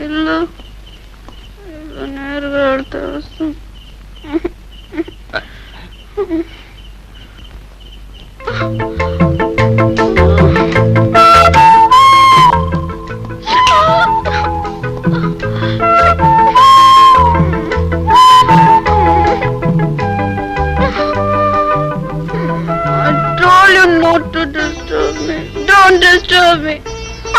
ఇల్లు నేరుగా వెళ్తే వస్తుంది. Not to disturb me. Don't disturb me.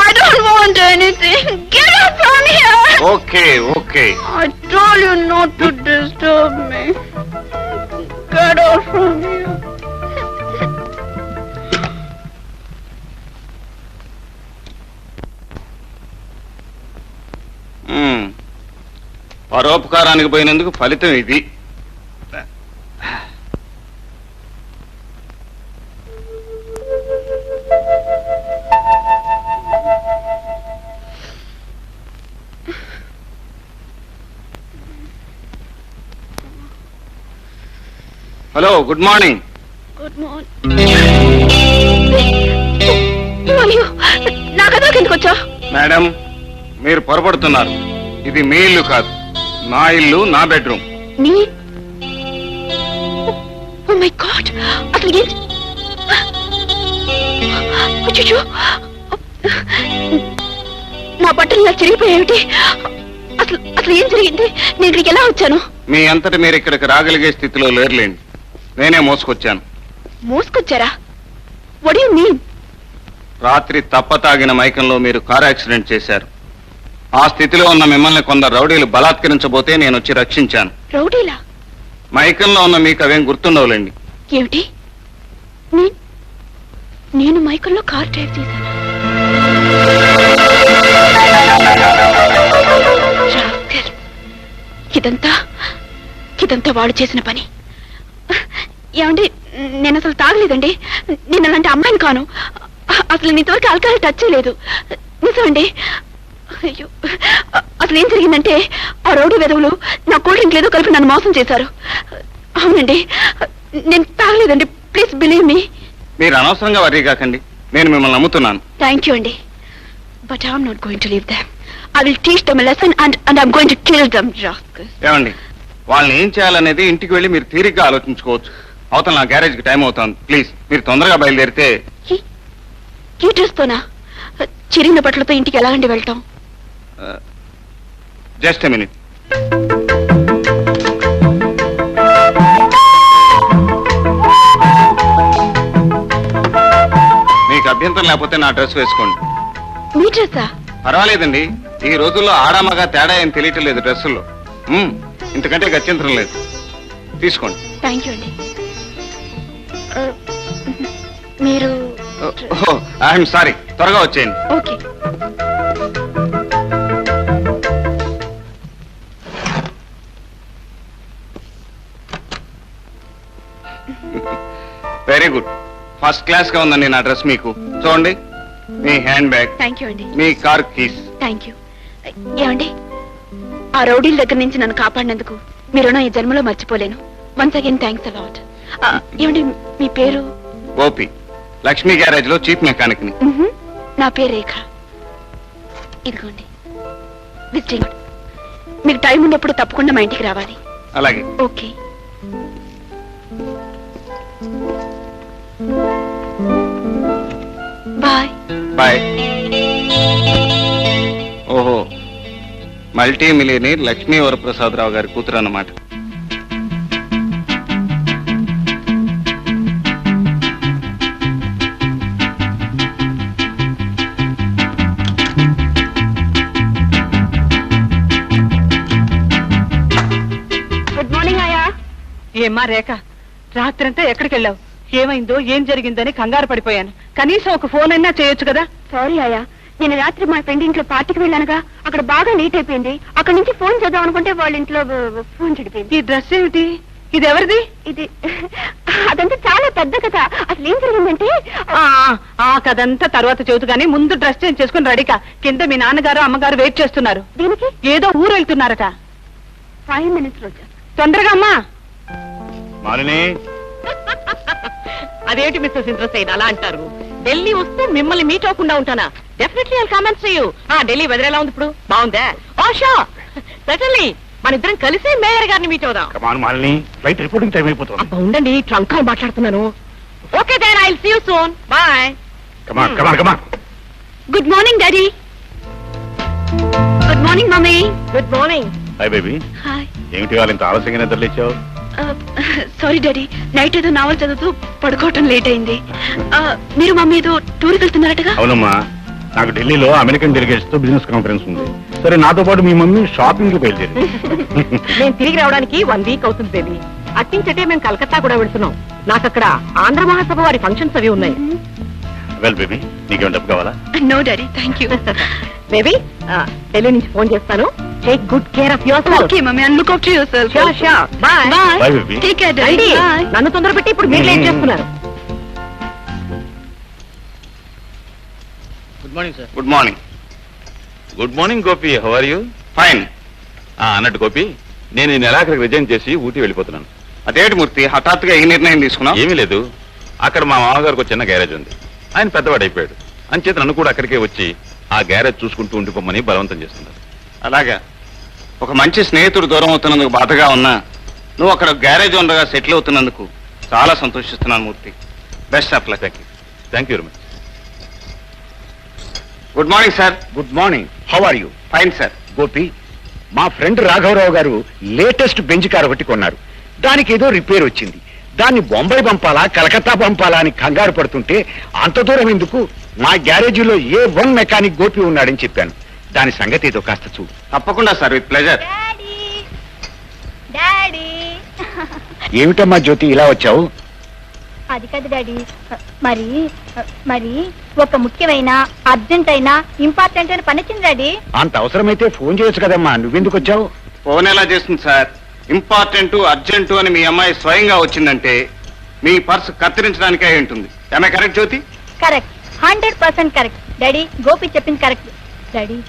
I don't want anything. Get up from here. Okay. I told you not to disturb me. Get out from here. పరోపకారానికి పోయినందుకు ఫలితం ఇది. Hello, good morning. Good morning. నా గదిలోకి ఎందుకు వచ్చా? Madam, మీరు పొరపడుతున్నారు. ఇది మీ ఇల్లు కాదు, నా ఇల్లు, నా బెడ్రూమ్. నీ ఓ మై గాడ్, అసలు ఏం? అచ్చచ్చో, నా బట్టలు ఇలా చిరిగిపోయేమిటి? అసలు ఏం జరిగింది? నేను ఇక్కడికి ఎలా వచ్చాను? మీ అంతటి మీరు ఇక్కడికి రాగలిగే స్థితిలో లేరులేండి. నేనే మోసుకొచ్చాను. మోసుకొచ్చారా? What do you mean? రాత్రి తప్పతాగిన మైకంలో మీరు కారు యాక్సిడెంట్ చేశారు. ఆ స్థితిలో ఉన్న మిమ్మల్ని కొందరు రౌడీలు బలాత్కరించబోతే నేను వచ్చి రక్షించాను. రౌడీలా? మైకంలో ఉన్న మీకు అవేం గుర్తుండవులేండి. ఏమిటి? నేను మైకంలో కార్ డ్రైవ్ చేశాను. ఇదంతా వాడు చేసిన పని. ఏమండి, నేను అసలు తాగలేదండి. నేను అలాంటి అమ్మాయిని కాను. అసలు ఇంతవరకు ఆల్కహాల్ టచ్ చేయలేదు. నిజమండి. అయ్యో, అసలు ఏం జరిగిందంటే ఆ రౌడీ వెధవులు నా కూల్ డ్రింక్ లేదో కలిపి నన్ను మోసం చేశారు. అవునండి, నేను తాగలేదండి. Please believe me. మీరు అనవసరంగా వర్రీ కాకండి, నేను మిమ్మల్ని నమ్ముతున్నాను. థ్యాంక్ యూ అండి. But I'm not going to leave them. I will teach them a lesson and I'm going to kill them, rascals. ఏమండి, వాళ్ళని ఏం చేయాలనేది ఇంటికి వెళ్ళి మీరు తీరిగ్గా ఆలోచించుకోవచ్చు. అవతల నా గ్యారేజ్కి టైం అవుతుంది. ప్లీజ్ మీరు తొందరగా బయలుదేరితే. ఈ డ్రెస్తోనా? చిరిగిన బట్టలతో ఇంటికి ఎలాగండి వెళ్ళటం? Just a minute. మీకు అభ్యంతరం లేకపోతే నా డ్రెస్ వేసుకోండి. మీ డ్రెస్సా? పర్వాలేదండి, ఈ రోజుల్లో ఆడామగా తేడా ఏం తెలియటం లేదు డ్రెస్సుల్లో. ఇంతకంటే గత్యంతరం లేదు. తీసుకోండి. థ్యాంక్ యూ అండి. మీరు? ఐఎమ్ సారీ, త్వరగా వచ్చేయండి. Okay. Very good, first class గా ఉందండి నా డ్రెస్. మీకు చూడండి, మీ హ్యాండ్ బ్యాగ్, థ్యాంక్ యూ అండి. మీ కార్ కీస్. Thank you. ఏమండి, ఆ రౌడీల దగ్గర నుంచి నన్ను కాపాడినందుకు మీరు ఈ జన్మలో మర్చిపోలేను. Once again thanks a lot. ఏమండి, మీ పేరు? గోపి, లక్ష్మీ గ్యారేజ్ లో చీఫ్ మెకానిక్ ని. నా పేరు రేఖ. ఇదిగోండి విజిటింగ్ కార్డ్. మీకు టైం ఉన్నప్పుడు తప్పకుండా మా ఇంటికి రావాలి. అలాగే. ఓకే. బాయ్. బాయ్. ఓహో, మల్టీ మిలియనీర్ లక్ష్మీ వరప్రసాదరావు గారి కూతురు అన్నమాట. గుడ్ మార్నింగ్ ఆయా. ఏమ్మా రేఖ, రాత్రంతా ఎక్కడికి వెళ్ళావు? ఏమైందో ఏం జరిగిందని కంగారు పడిపోయాను. కనీసం ఒక ఫోన్ అయినా చేయొచ్చు కదా. సారీ ఆయా, నేను రాత్రి మా ఫ్రెండ్ ఇంట్లో పార్టీకి వెళ్ళానుగా, అక్కడ బాగా నీట్ అయిపోయింది. అక్కడ నుంచి ఫోన్ చేద్దాం అనుకుంటే వాళ్ళ ఇంట్లో ఫోన్ చెడిపోయింది. ఈ డ్రెస్ ఏమిటి? ఇది ఎవరిది? ఇది అదంతా చాలా పెద్ద కథ. అసలు ఏం జరిగిందంటే ఆ కథంతా తర్వాత చెబుతూ గానీ ముందు డ్రెస్ చేంజ్ చేసుకుని రెడీకా. కింద మీ నాన్నగారు అమ్మగారు వెయిట్ చేస్తున్నారు. దీనికి ఏదో ఊరు వెళ్తున్నారట. 5 minutes లో తొందరగా అమ్మా. అదేంటి మిస్టర్ సింద్రసేన్ అలా అంటారు? ఢిల్లీ వస్తే మిమ్మల్ని మీట్ అవ్వకుండా ఉంటానా? Definitely I comments you. Delhi weather ఎలా ఉంది ఇప్పుడు? బాగుందా? ఓ షో సటన్లీ మన ఇద్దరం కలిసి మేయర్ గారిని మీట్ అవుదాం. Come on Malini, flight reporting time అయిపోతుంది. అబ్బా ఉండండి, ట్రంక్ కాల్ మాట్లాడుతున్నాను. Okay then I will see you soon. Bye. Come on come on come on. Good morning daddy. Good morning mummy. Good morning. Hi baby. Hi. ఏమిటి వాళ్ళు ఇంత ఆలస్యంగా నిద్రలేచావు? సారీ డాడీ, నైట్ ఏదో నావల్ చదువుతూ పడుకోవటం లేట్ అయింది. మీరు మమ్మీ ఏదో టూర్కి వెళ్తున్నారటగా? అవునమ్మా, నాకు ఢిల్లీలో అమెరికన్ డెలిగేట్స్ తో బిజినెస్ కాన్ఫరెన్స్ ఉంది. సరే, నాతో పాటు మీ మమ్మీ షాపింగ్ కి బయలుదేరి. నేను తిరిగి రావడానికి 1 వీక్ అవుతుంది బేబీ. అట్టించటే మేము కలకత్తా కూడా వెళ్తున్నాం. నాకు అక్కడ ఆంధ్ర మహాసభ వారి ఫంక్షన్స్ అవి ఉన్నాయి. వెల్ బేబీ, నీకేం డబ్బు కావాలా? No daddy, thank you. Baby Delhi నుంచి ఫోన్ చేస్తాను. Take good care of yourself. Okay mummy, and look after yourself. Sure sure. Bye. Bye, baby. Take care daddy. Bye. నన్ను తొందర పెట్టి ఇప్పుడు మీరు లేట్ చేస్తున్నారు. Good morning. Good morning Gopi, how are you? Fine. అన్నట్టు గోపి, నేను ఈ నెలాఖరికి resign చేసి ఊటీ వెళ్ళిపోతున్నాను. అదేంటి మూర్తి, హఠాత్తుగా ఈ నిర్ణయం తీసుకున్నావు? ఏమీ లేదు, అక్కడ మా మామగారికి ఒక చిన్న గ్యారేజ్ ఉంది. ఆయన పెద్దవాడు అయిపోయాడు. అంచేత నన్ను కూడా అక్కడికే వచ్చి ఆ గ్యారేజ్ చూసుకుంటూ ఉండిపోమని బలవంతం చేస్తున్నారు. అలాగా. ఒక మంచి స్నేహితుడు దూరం అవుతున్నందుకు బాధగా ఉన్నా నువ్వు అక్కడ గ్యారేజ్ ఓనర్గా సెటిల్ అవుతున్నందుకు చాలా సంతోషిస్తున్నాను Murthy. Best of luck. Thank you very much. Good morning sir. Good morning, how are you? Fine sir. Gopi, మా ఫ్రెండ్ రాఘవరావు గారు లేటెస్ట్ బెంచ్ కార్ ఒకటి కొన్నారు. దానికి ఏదో రిపేర్ వచ్చింది. దాన్ని బొంబాయి పంపాలా కలకత్తా పంపాలా అని కంగారు పడుతుంటే అంత దూరం ఎందుకు, మా గ్యారేజీలో A1 మెకానిక్ గోపి ఉన్నాడని చెప్పాను. దాని సంగతి ఏదో కాస్త చూడు. తప్పకుండా సార్, విత్ ప్లెజర్. డాడీ ఏమిటమ్మా జ్యోతి ఇలా వచ్చావు? అది కాదు డాడీ, మరి మరి ఒక ముఖ్యమైన అర్జెంట్ అయినా ఇంపార్టెంట్ అయిన పని వచ్చింది డాడీ. అంత అవసరమైతే ఫోన్ చేయొచ్చు కదమ్మా, నువ్వెందుకు వచ్చావు? ఫోన్ ఎలా చేస్తుంది సార్? ఇంపార్టెంట్ అర్జెంటు అని మీ అమ్మాయి స్వయంగా వచ్చిందంటే మీ పర్స్ కత్తిరించడానికే అయి ఉంటుంది. ఆమె correct Jyoti? Correct, 100% correct daddy. Gopi చెప్పింది కరెక్ట్ డాడీ.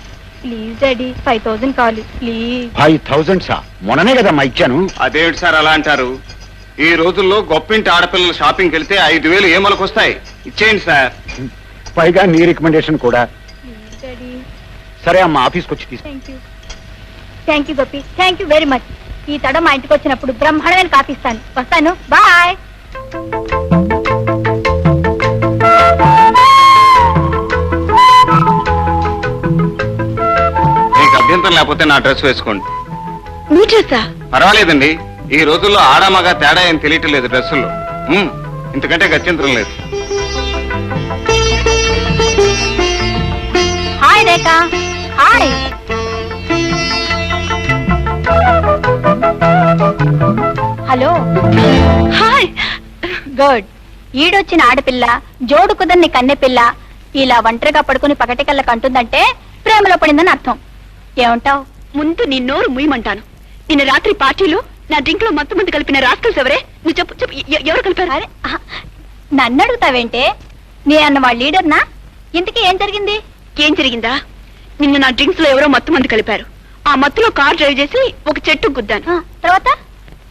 ప్లీజ్ డాడీ, 5000 కావాలి ప్లీజ్. 5000 సా? మొన్ననే కదమ్మా ఇచ్చాను. అదేమిటి సార్ అలా అంటారు? ఈ రోజుల్లో గొప్పింటి ఆడపిల్లలు షాపింగ్కి వెళ్తే 5000 ఏమలకొస్తాయి. ఇచ్చేయండి సార్. పైగా నీ రికమెండేషన్ కూడా. Please daddy. సరే అమ్మా, ఆఫీస్కి వచ్చి తీసు. Thank you Gopi, thank you very much. ఈ తడ మా ఇంటికి వచ్చినప్పుడు బ్రహ్మాండమైన కాఫీ ఇస్తాను. వస్తాను, బాయ్. మీకు అభ్యంతరం లేకపోతే నా డ్రెస్ వేసుకోండి. మీ డ్రెస్సా? పర్వాలేదండి, ఈ రోజుల్లో ఆడామగా తేడా ఏం తెలియటం లేదు డ్రెస్సుల్లో. ఇంతకంటే గత్యంతరం లేదు. హాయ్ రేఖ. హాయ్. హలో. హాయ్. గుడ్. ఈడొచ్చిన ఆడపిల్ల, జోడు కుదర్ని కన్నెపిల్ల ఇలా ఒంటరిగా పడుకుని పగటి కళ్ళ కంటుందంటే ప్రేమలో పడిందని అర్థం. ఏమంటావ్? ముందు నీ నోరు ముయ్యమంటాను. నిన్న రాత్రి పార్టీలో నా డ్రింక్ లో మొత్తం మంది కలిపిన రాస్కల్స్ ఎవరే? నువ్వు చెప్పు చెప్పు, ఎవరు కలిపారు? అరే నన్ను అడుగుతావేంటే? నీ అన్న వాళ్ళ లీడర్నా? ఇంతకీ ఏం జరిగింది? ఏం జరిగిందా? నిన్న నా డ్రింక్స్ లో ఎవరో మత్తు మంది కలిపారు. ఆ మత్తులో కార్ డ్రైవ్ చేసి ఒక చెట్టు గుద్దాను. తర్వాత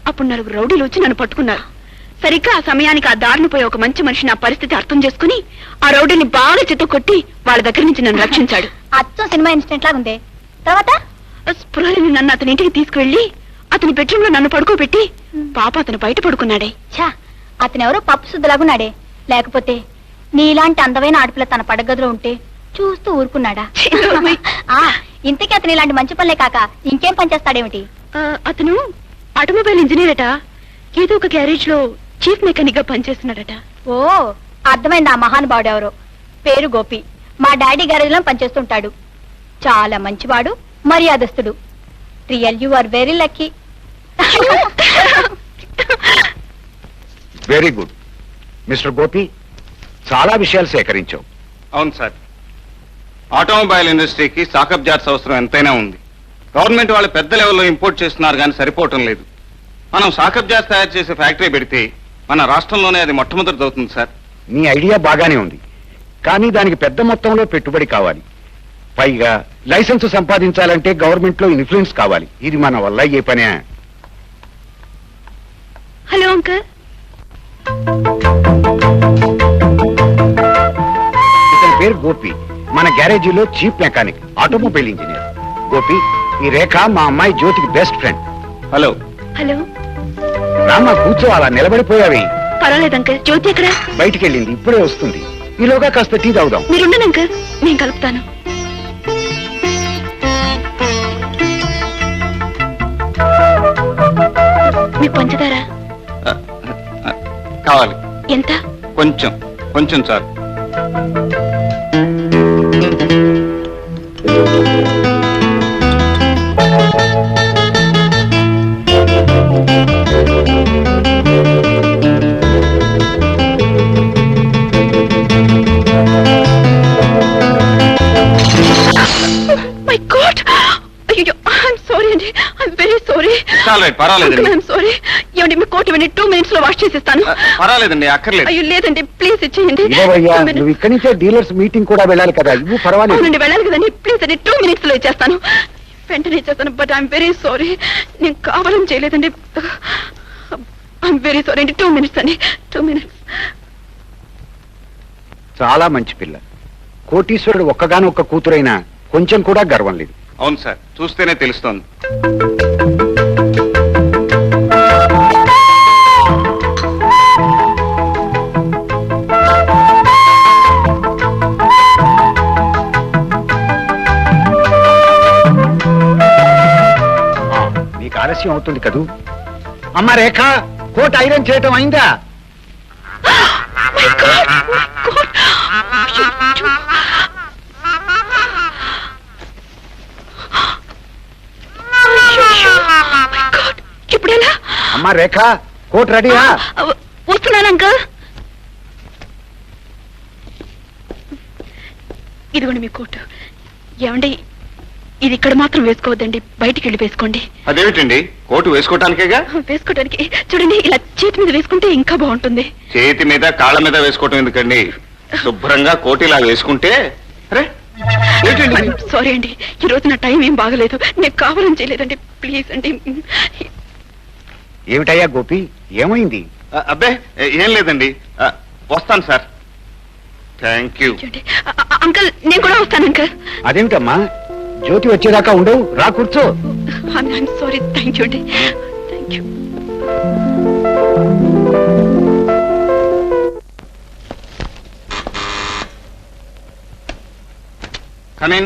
అప్పుడు 4 రౌడీలు వచ్చి నన్ను పట్టుకున్నారు. సరిగ్గా ఆ సమయానికి ఆ దారిని పోయే ఒక మంచి మనిషి నా పరిస్థితి అర్థం చేసుకుని ఆ రౌడీని బాగా చెత్త కొట్టి వాళ్ళ దగ్గర నుంచి నన్ను రక్షించాడు. అచ్చం సినిమా ఇన్సిడెంట్ లాగా ఉంది. తర్వాత స్పృహని నన్ను అతని ఇంటికి తీసుకువెళ్లి అతని బెడ్రూమ్ లో నన్ను పడుకోబెట్టి పాప అతను బయట పడుకున్నాడే. ఛా, అతనెవరో పప్పు శుద్ధలాగున్నాడే. లేకపోతే నీలాంటి అందమైన ఆడపిల్ల తన పడగదిలో ఉంటే చూస్తూ ఊరుకున్నాడా? ఇంతకీ అతను ఇలాంటి మంచి పనులే కాక ఇంకేం పని చేస్తాడేమిటి? అతను ఆటోమొబైల్ ఇంజనీర్ అట. ఏదో ఒక గ్యారేజ్ లో చీఫ్ మెకానిక్ గా పనిచేస్తున్నాడట. ఓ, అర్థమైంది. ఆ మహానుభావుడు ఎవరో. పేరు గోపి. మా డాడీ గ్యారేజ్ లో పనిచేస్తుంటాడు. చాలా మంచివాడు, మర్యాదస్తుడు. Real you are very lucky. Very good mister Gopi, చాలా విషయాలు సేకరించావు. అవును సార్, ఆటోమొబైల్ ఇండస్ట్రీకి సాకప్ జార్స్ అవసరం ఎంతైనా ఉంది. గవర్నమెంట్ వాళ్ళు పెద్ద లెవెల్లో ఇంపోర్ట్ చేస్తున్నారు కానీ సరిపోవటం లేదు. మనం సాకప్ జార్స్ తయారు చేసే ఫ్యాక్టరీ పెడితే మన రాష్ట్రంలోనే అది మొట్టమొదటి అవుతుంది సార్. నీ ఐడియా బాగానే ఉంది, కానీ దానికి పెద్ద మొత్తంలో పెట్టుబడి కావాలి. పైగా లైసెన్స్ సంపాదించాలంటే గవర్నమెంట్ లో ఇన్ఫ్లుయెన్స్ కావాలి. ఇది మన వల్ల ఏ పనే? Hello uncle. ఇతని పేరు గోపి. మన గ్యారేజీలో chief mechanic, automobile engineer. Gopi, ఈ రేఖ మా అమ్మాయి జ్యోతికి బెస్ట్ ఫ్రెండ్. హలో. హలో. రామ్మా, కూర్చో, అలా నిలబడిపోయావి. పర్వాలేదు అంకుల్. జ్యోతి ఎక్కడ? బయటికి వెళ్ళింది, ఇప్పుడే వస్తుంది. ఈలోగా కాస్త టీ తాగుదాం. మీరుండండి అంకుల్, నేను కలుపుతాను. మీకు పంచదార కావాలి. ఎంత? కొంచెం కొంచెం చాలు. మై గాడ్, అయ్యో, ఐఎమ్ సారీ అండి, ఐఎమ్ వెరీ సారీ. పర్వాలేదండి. I'm sorry. ఏమండి, మీ కోట్ ఇవ్వండి, 2 minutes లో వాష్ చేసిస్తాను. పర్వాలేదండి, అక్కర్లేదు. అయ్యో లేదండి, ప్లీజ్ ఇచ్చేయండి. ఇవ్వవయ్యా, నువ్వు ఇక్కడి నుంచే డీలర్స్ మీటింగ్ కూడా వెళ్ళాలి కదా, ఇవ్వు. పర్వాలేదు. అవునండి, వెళ్ళాలి కదండి. ప్లీజ్ అండి, 2 minutes లో ఇచ్చేస్తాను. వెంటనే ఇచ్చేస్తాను. బట్ ఐఎమ్ వెరీ సారీ, నేను కావాలని చేయలేదండి. ఐఎమ్ వెరీ సారీ అండి. 2 minutes అండి, 2 minutes. చాలా మంచి పిల్ల. కోటీశ్వరుడు ఒక్కగానొక్క కూతురైనా కొంచెం కూడా గర్వం లేదు. అవును సార్, చూస్తేనే తెలుస్తోంది. నీకు ఆలస్యం అవుతుంది కదూ. అమ్మ రేఖ, కోట్ ఐరన్ చేయటం అయిందా? My God, my God. అయ్యో, my God. ఇప్పుడు ఎలా? అమ్మ రేఖ, కోట్ రెడీయా? వస్తున్నాను అంకల్. ఇదిగోండి మీ కోట్. ఏమండి, ఇది ఇక్కడ మాత్రం వేసుకోవద్దండి, బయటికి వెళ్ళి వేసుకోండి. అదేమిటండి, కోటు వేసుకోవటానికేగా? వేసుకోవడానికి. చూడండి, ఇలా చేతి మీద వేసుకుంటే ఇంకా బాగుంటుంది. చేతి మీద కాళ్ళ మీద వేసుకోవటం ఎందుకండి? శుభ్రంగా కోటు ఇలా వేసుకుంటే. అరే సారీ అండి, ఈ రోజు నా టైం ఏం బాగలేదు, నేను కావాలని చేయలేదండి. ప్లీజ్ అండి. ఏమిటయ్యా గోపి, ఏమైంది? అబ్బే ఏం లేదండి, వస్తాను సార్. Thank you. అంకల్, నేను కూడా వస్తాను అంకల్. అదేమిటమ్మా, జ్యోతి వచ్చేదాకా ఉండవు, రా కూర్చో. సారీ. థ్యాంక్ యూ అండి, thank you. Come in.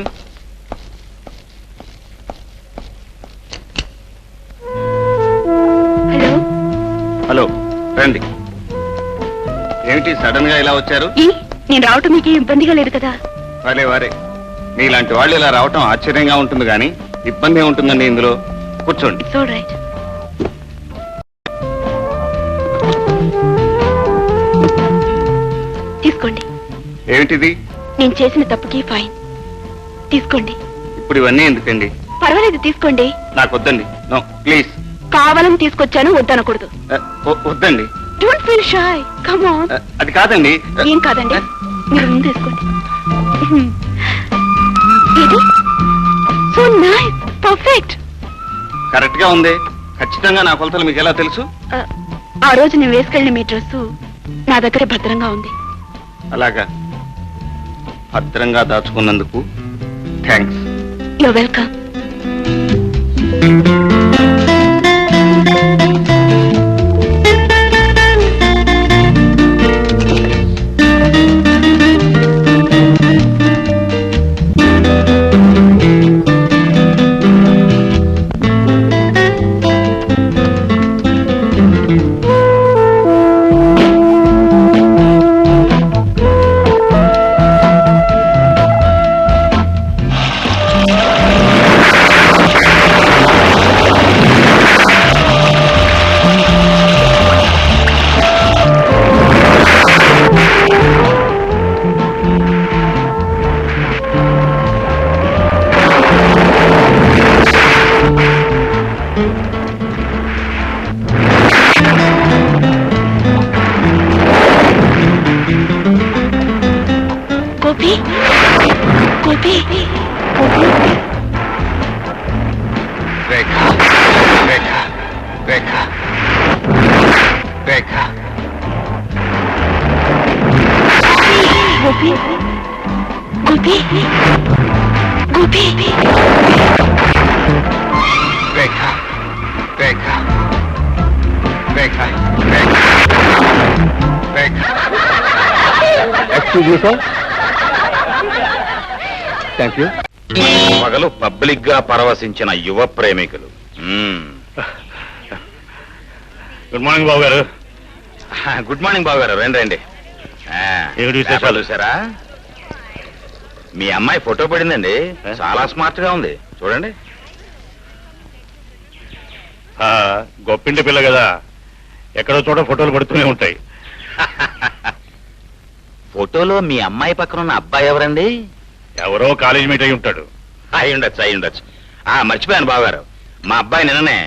Hello. Hello, రండి. ఏమిటి సడన్ గా ఇలా వచ్చారు? నేను రావటం మీకు ఇబ్బందిగా లేదు కదా? వారే మీలాంటి వాళ్ళు ఇలా రావటం ఆశ్చర్యంగా ఉంటుంది కానీ ఇబ్బంది ఏముంటుందండి ఇందులో. కూర్చోండి. It's all right. తీసుకోండి. ఏమిటిది? నేను చేసిన తప్పుకి ఫైన్. తీసుకోండి. ఇప్పుడు ఇవన్నీ ఎందుకండి? పర్వాలేదు, తీసుకోండి. నాకు వద్దండి. No please. కావాలని తీసుకొచ్చాను, వద్దనకూడదు. వద్దండి. Don't feel shy, come on. అది కాదండి. ఏం కాదండి, మీరు ముందు తీసుకోండి. ఇది సో నైస్, పర్ఫెక్ట్. కరెక్ట్ గా ఉంది. ఖచ్చితంగా నా కొలతలు మీకు ఎలా తెలుసు? ఆ రోజు నేను వేసుకెళ్ళిన మీ డ్రెస్సు నా దగ్గర భద్రంగా ఉంది. అలాగా, భద్రంగా దాచుకున్నందుకు thanks. You're welcome. Excuse me sir. Thank you. పగలు పబ్లిక్ గా పరవశించిన యువ ప్రేమికులు. గుడ్ మార్నింగ్ బాబు గారు. గుడ్ మార్నింగ్ బాబు గారు, రండి రండి. ఏమిటి విశేషాలు? పేపర్లు చూసారా? మీ అమ్మాయి ఫోటో పడిందండి, చాలా స్మార్ట్ గా ఉంది, చూడండి. గొప్పింటి పిల్ల కదా, ఎక్కడో చోట ఫోటోలు పడుతూనే ఉంటాయి. ఫోటోలో మీ అమ్మాయి పక్కన ఉన్న అబ్బాయి ఎవరండి? ఎవరో కాలేజ్ మీట్ అయి ఉంటాడు. అయి ఉండొచ్చు. మర్చిపోయాను బాబు గారు, మా అబ్బాయి నిన్ననే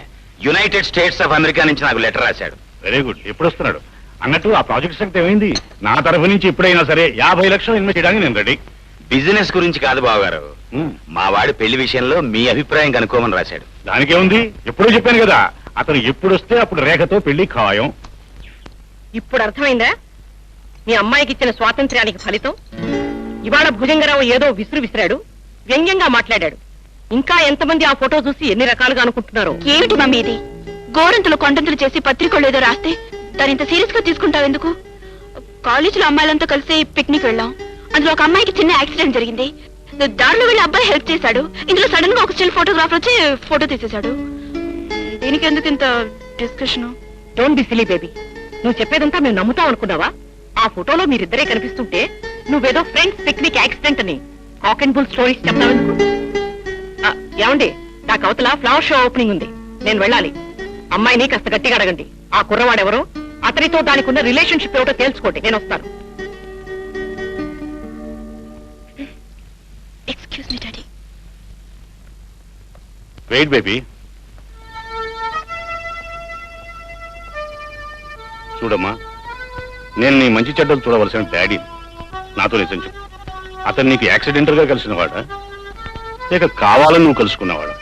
యునైటెడ్ స్టేట్స్ ఆఫ్ అమెరికా నుంచి నాకు లెటర్ రాశాడు. Very good. ఎప్పుడు వస్తున్నాడు? అన్నట్టు ఆ ప్రాజెక్ట్ సంగతి ఏమైంది? నా తరఫు నుంచి ఇప్పుడైనా సరే 50 లక్షలు ఇన్వెస్ట్ చేయడానికి నేను రెడీ. బిజినెస్ గురించి కాదు బాబు గారు, మా వాడి పెళ్లి విషయంలో మీ అభిప్రాయం కనుక్కోమని రాశాడు. దానికేముంది, ఎప్పుడూ చెప్పాను కదా, అతను ఎప్పుడు వస్తే అప్పుడు రేఖతో పెళ్లి ఖాయం. ఇప్పుడు అర్థమైందా మీ అమ్మాయికి ఇచ్చిన స్వాతంత్ర్యానికి ఫలితం? ఇవాళ భుజంగరావు ఏదో విసిరాడు, వ్యంగ్యంగా మాట్లాడాడు. ఇంకా ఎంతమంది ఆ ఫోటో చూసి ఎన్ని రకాలుగా అనుకుంటున్నారు? ఏమిటి మమ్మీ ఇది? గోరంతులు కొండంతులు చేసి పత్రికలు ఏదో రాస్తే దాని ఇంత సీరియస్ గా తీసుకుంటావెందుకు? కాలేజీలో అమ్మాయిలంతా కలిసి పిక్నిక్ వెళ్ళాం. అందులో ఒక అమ్మాయికి చిన్న యాక్సిడెంట్ జరిగింది. దారిలో వెళ్ళి అబ్బాయి హెల్ప్ చేశాడు. ఇందులో సడన్ గా ఒక స్టిల్ ఫోటోగ్రాఫర్ వచ్చి ఫోటో తీసేశాడు. దీనికి ఎందుకు ఇంత discussion? Don't be silly baby. నువ్వు చెప్పేదంతా మేము నమ్ముతాం అనుకున్నావా? ఆ ఫోటోలో మీరిద్దరే కనిపిస్తుంటే నువ్వేదో ఫ్రెండ్స్ పిక్నిక్ యాక్సిడెంట్ అని కాక్ అండ్ బుల్ స్టోరీస్ చెప్తావెందుకు? ఏమండి, నాకు అవతల ఫ్లవర్ షో ఓపెనింగ్ ఉంది, నేను వెళ్ళాలి. అమ్మాయిని కాస్త గట్టిగా అడగండి. ఆ కుర్రవాడెవరో, అతనితో దానికి ఉన్న రిలేషన్షిప్ ఏమిటో తెలుసుకోండి. నేను వస్తాను. Excuse me daddy. Wait baby. చూడమ్మా, నేను నీ మంచి చెడ్డలు చూడవలసిన డాడీ. నాతో నిజం చెప్పు, అతను నీకు యాక్సిడెంటల్ గా కలిసిన వాడా లేక కావాలని నువ్వు కలుసుకున్నవాడా?